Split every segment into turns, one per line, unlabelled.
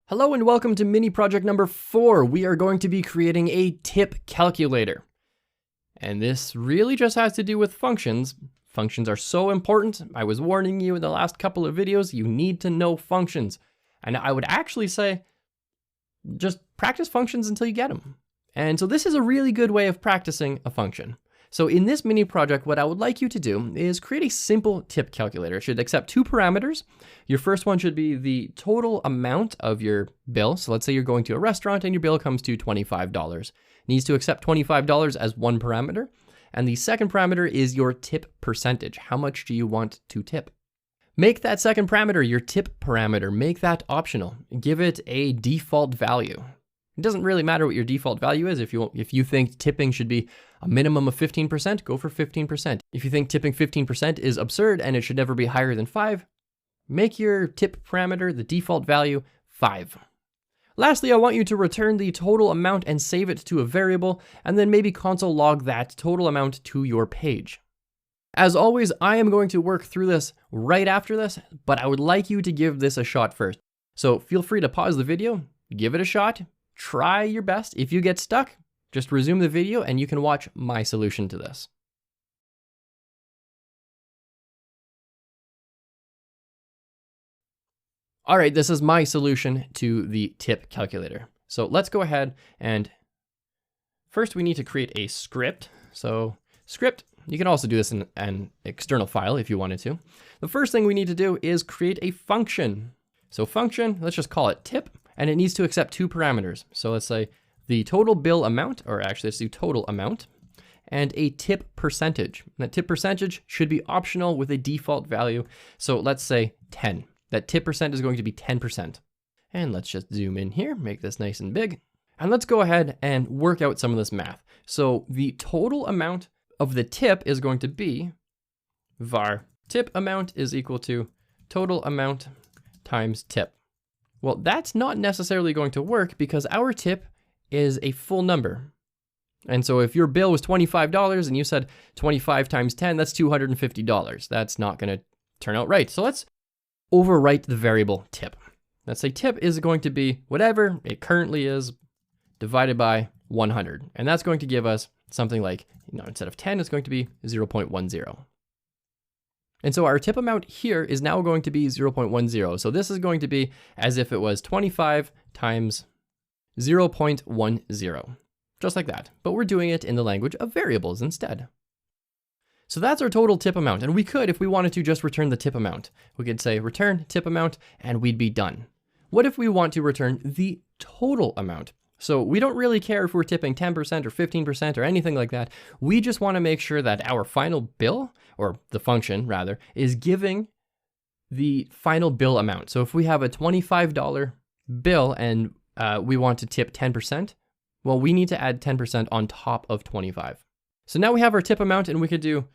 Hello and welcome to mini project number 4. We are going to be creating a tip calculator. And this really just has to do with functions. Functions are so important. I was warning you in the last couple of videos, you need to know functions. And I would actually say, just practice functions until you get them. And so this is a really good way of practicing a function. So in this mini project, what I would like you to do is create a simple tip calculator. It should accept two parameters. Your first one should be the total amount of your bill. So let's say you're going to a restaurant and your bill comes to $25. It needs to accept $25 as one parameter. And the second parameter is your tip percentage. How much do you want to tip? Make that second parameter your tip parameter. Make that optional. Give it a default value. It doesn't really matter what your default value is. If you think tipping should be a minimum of 15%, go for 15%. If you think tipping 15% is absurd and it should never be higher than 5, make your tip parameter, the default value, 5. Lastly, I want you to return the total amount and save it to a variable, and then maybe console log that total amount to your page. As always, I am going to work through this right after this, but I would like you to give this a shot first. So feel free to pause the video, give it a shot, try your best. If you get stuck, just resume the video and you can watch my solution to this. All right, this is my solution to the tip calculator. So let's go ahead and first we need to create a script. So script, you can also do this in an external file if you wanted to. The first thing we need to do is create a function. So function, let's just call it tip. And it needs to accept two parameters. So let's say the total bill amount, or actually let's do total amount, and a tip percentage. That tip percentage should be optional with a default value. So let's say 10. That tip percent is going to be 10%. And let's just zoom in here, make this nice and big. And let's go ahead and work out some of this math. So the total amount of the tip is going to be var tip amount is equal to total amount times tip. Well, that's not necessarily going to work because our tip is a full number. And so if your bill was $25 and you said 25 times 10, that's $250. That's not going to turn out right. So let's overwrite the variable tip. Let's say tip is going to be whatever it currently is divided by 100. And that's going to give us something like, instead of 10, it's going to be 0.10. And so our tip amount here is now going to be 0.10. So this is going to be as if it was 25 times 0.10, just like that. But we're doing it in the language of variables instead. So that's our total tip amount. And we could, if we wanted to, just return the tip amount. We could say return tip amount and we'd be done. What if we want to return the total amount? So we don't really care if we're tipping 10% or 15% or anything like that. We just want to make sure that our final bill, or the function rather, is giving the final bill amount. So if we have a $25 bill and we want to tip 10%, well, we need to add 10% on top of 25. So now we have our tip amount and we could do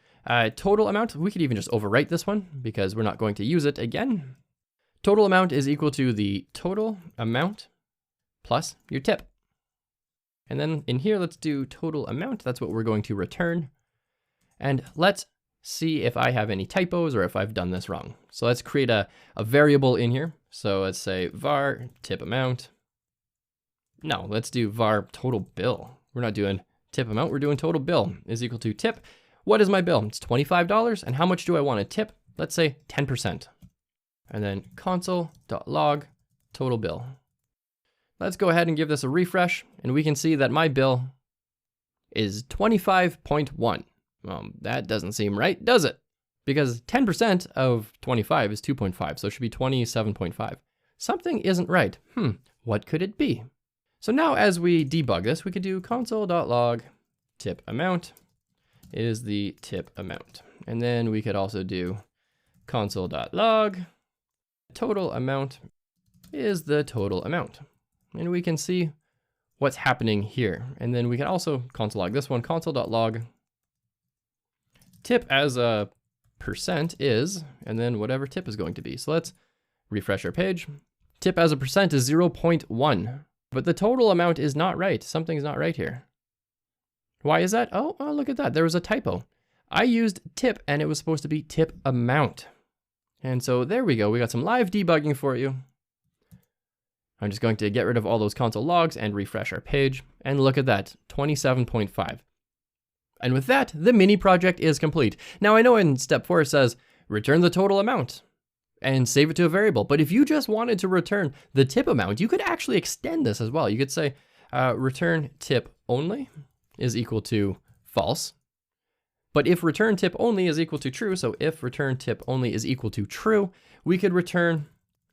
total amount. We could even just overwrite this one because we're not going to use it again. Total amount is equal to the total amount plus your tip. And then in here, let's do total amount. That's what we're going to return. And let's see if I have any typos or if I've done this wrong. So let's create a variable in here. So let's say var tip amount. No, let's do var total bill. We're not doing tip amount, we're doing total bill is equal to tip. What is my bill? It's $25. And how much do I want to tip? Let's say 10%. And then console.log total bill. Let's go ahead and give this a refresh, and we can see that my bill is 25.1. That doesn't seem right, does it? Because 10% of 25 is 2.5, so it should be 27.5. Something isn't right. What could it be? So now as we debug this, we could do console.log tip amount is the tip amount. And then we could also do console.log total amount is the total amount. And we can see what's happening here. And then we can also console log this one, console.log tip as a percent is, and then whatever tip is going to be. So let's refresh our page. Tip as a percent is 0.1, but the total amount is not right. Something's not right here. Why is that? Oh, look at that. There was a typo. I used tip and it was supposed to be tip amount. And so there we go. We got some live debugging for you. I'm just going to get rid of all those console logs and refresh our page. And look at that, 27.5. And with that, the mini project is complete. Now I know in step 4 it says, return the total amount and save it to a variable. But if you just wanted to return the tip amount, you could actually extend this as well. You could say return tip only is equal to false. But if return tip only is equal to true, so if return tip only is equal to true, we could return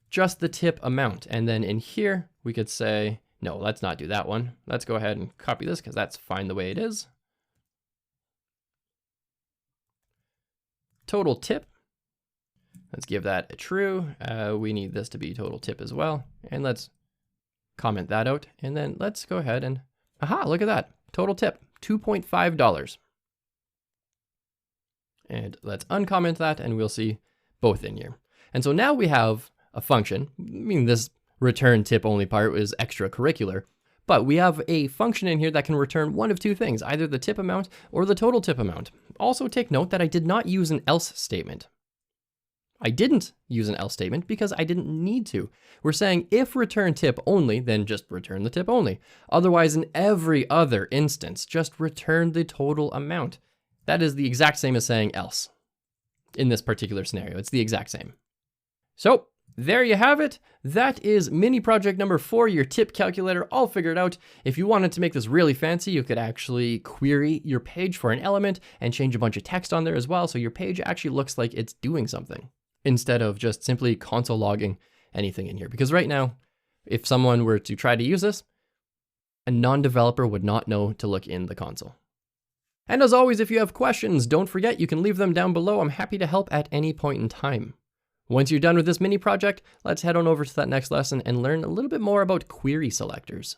just the tip amount. And then in here, we could say, no, let's not do that one. Let's go ahead and copy this because that's fine the way it is. Total tip. Let's give that a true. We need this to be total tip as well. And let's comment that out. And then let's go ahead and, aha, look at that. Total tip, $2.5. And let's uncomment that and we'll see both in here. And so now we have a function. I mean, this return tip only part is extracurricular, but we have a function in here that can return one of two things, either the tip amount or the total tip amount. Also take note that I did not use an else statement. I didn't use an else statement because I didn't need to. We're saying if return tip only, then just return the tip only. Otherwise, in every other instance, just return the total amount. That is the exact same as saying else in this particular scenario. It's the exact same. So there you have it. That is mini project number 4, your tip calculator all figured out. If you wanted to make this really fancy, you could actually query your page for an element and change a bunch of text on there as well. So your page actually looks like it's doing something instead of just simply console logging anything in here. Because right now, if someone were to try to use this, a non-developer would not know to look in the console. And as always, if you have questions, don't forget you can leave them down below. I'm happy to help at any point in time. Once you're done with this mini project, let's head on over to that next lesson and learn a little bit more about query selectors.